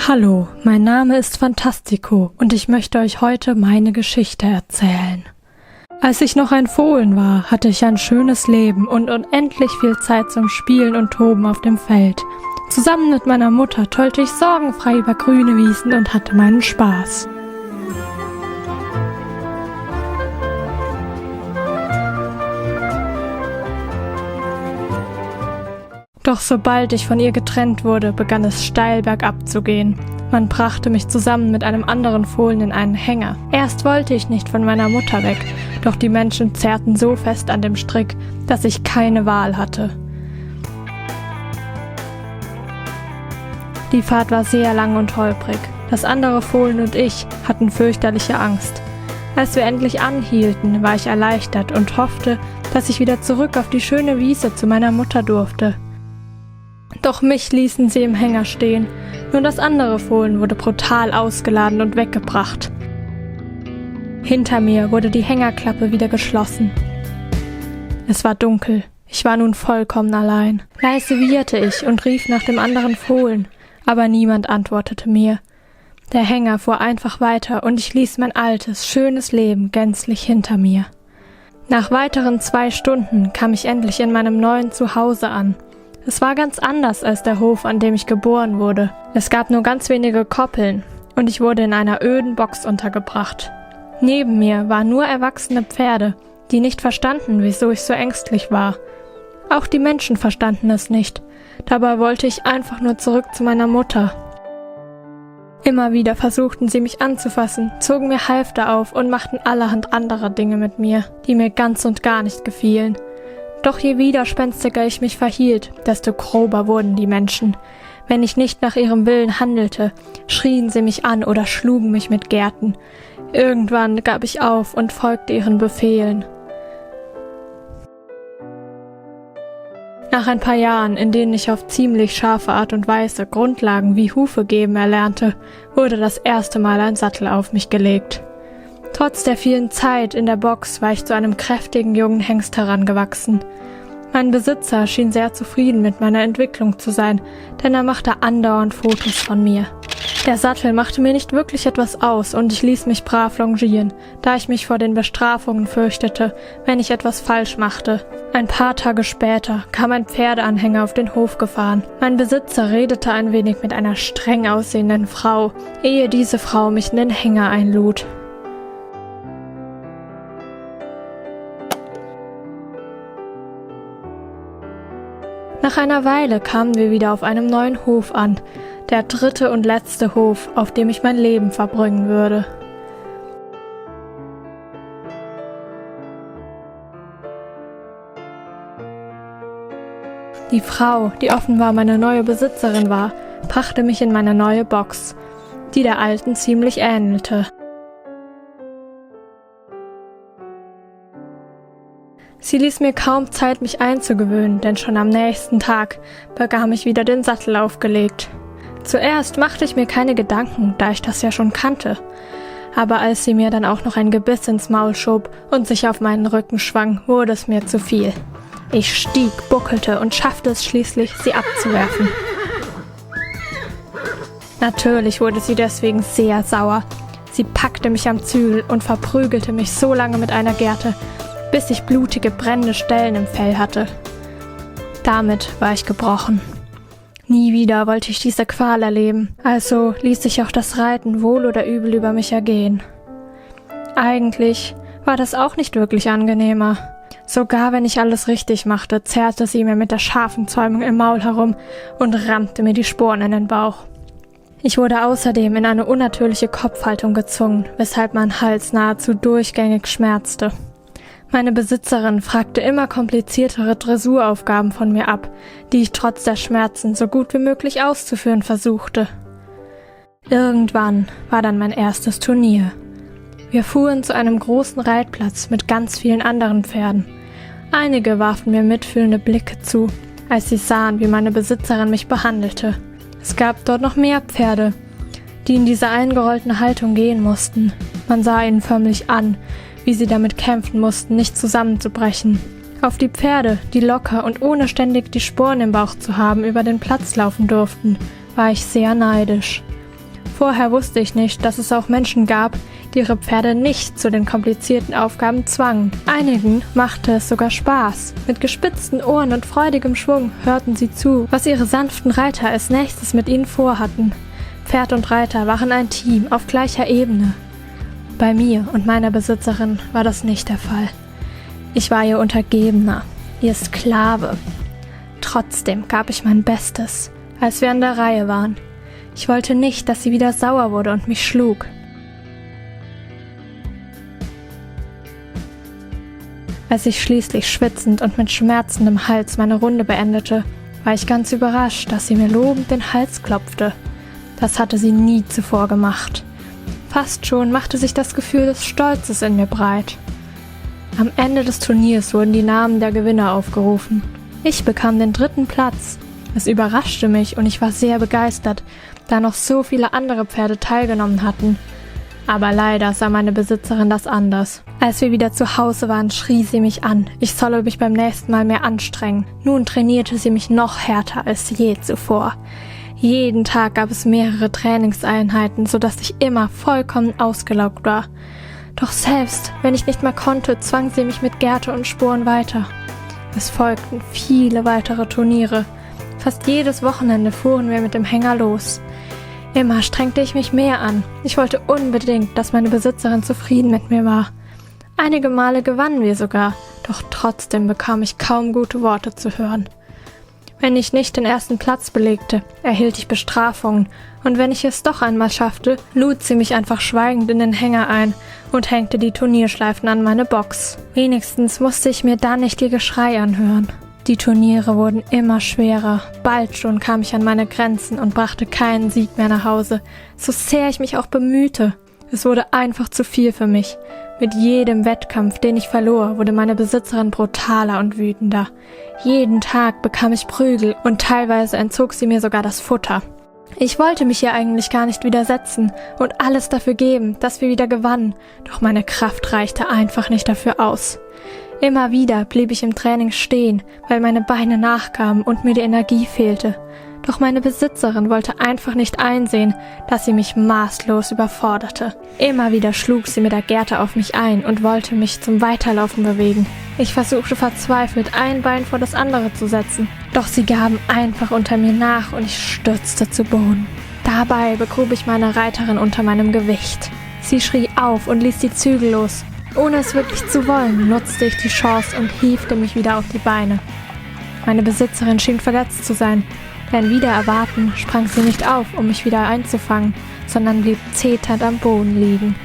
Hallo, mein Name ist Fantastico und ich möchte euch heute meine Geschichte erzählen. Als ich noch ein Fohlen war, hatte ich ein schönes Leben und unendlich viel Zeit zum Spielen und Toben auf dem Feld. Zusammen mit meiner Mutter tollte ich sorgenfrei über grüne Wiesen und hatte meinen Spaß. Doch sobald ich von ihr getrennt wurde, begann es steil bergab zu gehen. Man brachte mich zusammen mit einem anderen Fohlen in einen Hänger. Erst wollte ich nicht von meiner Mutter weg, doch die Menschen zerrten so fest an dem Strick, dass ich keine Wahl hatte. Die Fahrt war sehr lang und holprig. Das andere Fohlen und ich hatten fürchterliche Angst. Als wir endlich anhielten, war ich erleichtert und hoffte, dass ich wieder zurück auf die schöne Wiese zu meiner Mutter durfte. Doch mich ließen sie im Hänger stehen. Nur das andere Fohlen wurde brutal ausgeladen und weggebracht. Hinter mir wurde die Hängerklappe wieder geschlossen. Es war dunkel. Ich war nun vollkommen allein. Leise wieherte ich und rief nach dem anderen Fohlen, aber niemand antwortete mir. Der Hänger fuhr einfach weiter und ich ließ mein altes, schönes Leben gänzlich hinter mir. Nach weiteren 2 Stunden kam ich endlich in meinem neuen Zuhause an. Es war ganz anders als der Hof, an dem ich geboren wurde. Es gab nur ganz wenige Koppeln und ich wurde in einer öden Box untergebracht. Neben mir waren nur erwachsene Pferde, die nicht verstanden, wieso ich so ängstlich war. Auch die Menschen verstanden es nicht. Dabei wollte ich einfach nur zurück zu meiner Mutter. Immer wieder versuchten sie mich anzufassen, zogen mir Halfter auf und machten allerhand andere Dinge mit mir, die mir ganz und gar nicht gefielen. Doch je widerspenstiger ich mich verhielt, desto grober wurden die Menschen. Wenn ich nicht nach ihrem Willen handelte, schrien sie mich an oder schlugen mich mit Gerten. Irgendwann gab ich auf und folgte ihren Befehlen. Nach ein paar Jahren, in denen ich auf ziemlich scharfe Art und Weise Grundlagen wie Hufe geben erlernte, wurde das erste Mal ein Sattel auf mich gelegt. Trotz der vielen Zeit in der Box war ich zu einem kräftigen jungen Hengst herangewachsen. Mein Besitzer schien sehr zufrieden mit meiner Entwicklung zu sein, denn er machte andauernd Fotos von mir. Der Sattel machte mir nicht wirklich etwas aus und ich ließ mich brav longieren, da ich mich vor den Bestrafungen fürchtete, wenn ich etwas falsch machte. Ein paar Tage später kam ein Pferdeanhänger auf den Hof gefahren. Mein Besitzer redete ein wenig mit einer streng aussehenden Frau, ehe diese Frau mich in den Hänger einlud. Nach einer Weile kamen wir wieder auf einem neuen Hof an, der 3. und letzte Hof, auf dem ich mein Leben verbringen würde. Die Frau, die offenbar meine neue Besitzerin war, brachte mich in meine neue Box, die der alten ziemlich ähnelte. Sie ließ mir kaum Zeit, mich einzugewöhnen, denn schon am nächsten Tag bekam ich wieder den Sattel aufgelegt. Zuerst machte ich mir keine Gedanken, da ich das ja schon kannte. Aber als sie mir dann auch noch ein Gebiss ins Maul schob und sich auf meinen Rücken schwang, wurde es mir zu viel. Ich stieg, buckelte und schaffte es schließlich, sie abzuwerfen. Natürlich wurde sie deswegen sehr sauer. Sie packte mich am Zügel und verprügelte mich so lange mit einer Gerte, bis ich blutige, brennende Stellen im Fell hatte. Damit war ich gebrochen. Nie wieder wollte ich diese Qual erleben, also ließ ich auch das Reiten wohl oder übel über mich ergehen. Eigentlich war das auch nicht wirklich angenehmer. Sogar wenn ich alles richtig machte, zerrte sie mir mit der scharfen Zäumung im Maul herum und rammte mir die Sporen in den Bauch. Ich wurde außerdem in eine unnatürliche Kopfhaltung gezwungen, weshalb mein Hals nahezu durchgängig schmerzte. Meine Besitzerin fragte immer kompliziertere Dressuraufgaben von mir ab, die ich trotz der Schmerzen so gut wie möglich auszuführen versuchte. Irgendwann war dann mein erstes Turnier. Wir fuhren zu einem großen Reitplatz mit ganz vielen anderen Pferden. Einige warfen mir mitfühlende Blicke zu, als sie sahen, wie meine Besitzerin mich behandelte. Es gab dort noch mehr Pferde, die in diese eingerollten Haltung gehen mussten. Man sah ihnen förmlich an, wie sie damit kämpfen mussten, nicht zusammenzubrechen. Auf die Pferde, die locker und ohne ständig die Sporen im Bauch zu haben, über den Platz laufen durften, war ich sehr neidisch. Vorher wusste ich nicht, dass es auch Menschen gab, die ihre Pferde nicht zu den komplizierten Aufgaben zwangen. Einigen machte es sogar Spaß. Mit gespitzten Ohren und freudigem Schwung hörten sie zu, was ihre sanften Reiter als nächstes mit ihnen vorhatten. Pferd und Reiter waren ein Team auf gleicher Ebene. Bei mir und meiner Besitzerin war das nicht der Fall. Ich war ihr Untergebener, ihr Sklave. Trotzdem gab ich mein Bestes, als wir an der Reihe waren. Ich wollte nicht, dass sie wieder sauer wurde und mich schlug. Als ich schließlich schwitzend und mit schmerzendem Hals meine Runde beendete, war ich ganz überrascht, dass sie mir lobend den Hals klopfte. Das hatte sie nie zuvor gemacht. Fast schon machte sich das Gefühl des Stolzes in mir breit. Am Ende des Turniers wurden die Namen der Gewinner aufgerufen. Ich bekam den 3. Platz. Es überraschte mich und ich war sehr begeistert, da noch so viele andere Pferde teilgenommen hatten. Aber leider sah meine Besitzerin das anders. Als wir wieder zu Hause waren, schrie sie mich an. Ich solle mich beim nächsten Mal mehr anstrengen. Nun trainierte sie mich noch härter als je zuvor. Jeden Tag gab es mehrere Trainingseinheiten, sodass ich immer vollkommen ausgelaugt war. Doch selbst, wenn ich nicht mehr konnte, zwang sie mich mit Gerte und Sporen weiter. Es folgten viele weitere Turniere. Fast jedes Wochenende fuhren wir mit dem Hänger los. Immer strengte ich mich mehr an. Ich wollte unbedingt, dass meine Besitzerin zufrieden mit mir war. Einige Male gewannen wir sogar, doch trotzdem bekam ich kaum gute Worte zu hören. Wenn ich nicht den 1. Platz belegte, erhielt ich Bestrafungen, und wenn ich es doch einmal schaffte, lud sie mich einfach schweigend in den Hänger ein und hängte die Turnierschleifen an meine Box. Wenigstens musste ich mir da nicht ihr Geschrei anhören. Die Turniere wurden immer schwerer. Bald schon kam ich an meine Grenzen und brachte keinen Sieg mehr nach Hause, so sehr ich mich auch bemühte. Es wurde einfach zu viel für mich. Mit jedem Wettkampf, den ich verlor, wurde meine Besitzerin brutaler und wütender. Jeden Tag bekam ich Prügel und teilweise entzog sie mir sogar das Futter. Ich wollte mich ihr eigentlich gar nicht widersetzen und alles dafür geben, dass wir wieder gewannen, doch meine Kraft reichte einfach nicht dafür aus. Immer wieder blieb ich im Training stehen, weil meine Beine nachgaben und mir die Energie fehlte. Doch meine Besitzerin wollte einfach nicht einsehen, dass sie mich maßlos überforderte. Immer wieder schlug sie mit der Gerte auf mich ein und wollte mich zum Weiterlaufen bewegen. Ich versuchte verzweifelt, ein Bein vor das andere zu setzen. Doch sie gaben einfach unter mir nach und ich stürzte zu Boden. Dabei begrub ich meine Reiterin unter meinem Gewicht. Sie schrie auf und ließ die Zügel los. Ohne es wirklich zu wollen, nutzte ich die Chance und hiefte mich wieder auf die Beine. Meine Besitzerin schien verletzt zu sein, denn wider Erwarten sprang sie nicht auf, um mich wieder einzufangen, sondern blieb zeternd am Boden liegen.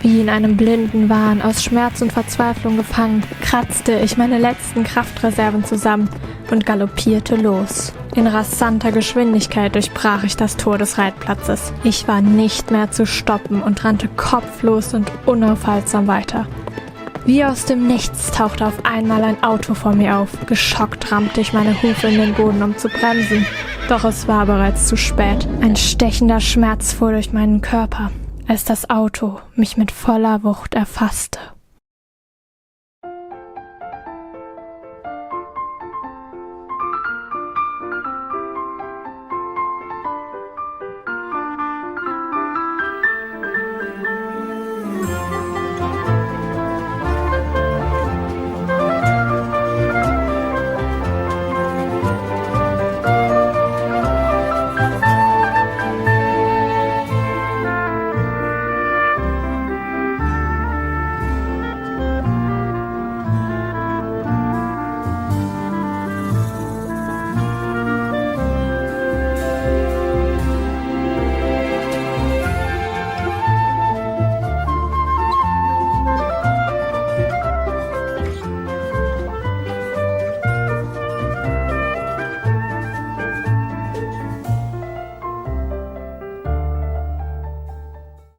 Wie in einem blinden Wahn, aus Schmerz und Verzweiflung gefangen, kratzte ich meine letzten Kraftreserven zusammen und galoppierte los. In rasanter Geschwindigkeit durchbrach ich das Tor des Reitplatzes. Ich war nicht mehr zu stoppen und rannte kopflos und unaufhaltsam weiter. Wie aus dem Nichts tauchte auf einmal ein Auto vor mir auf. Geschockt rammte ich meine Hufe in den Boden, um zu bremsen. Doch es war bereits zu spät. Ein stechender Schmerz fuhr durch meinen Körper, als das Auto mich mit voller Wucht erfasste.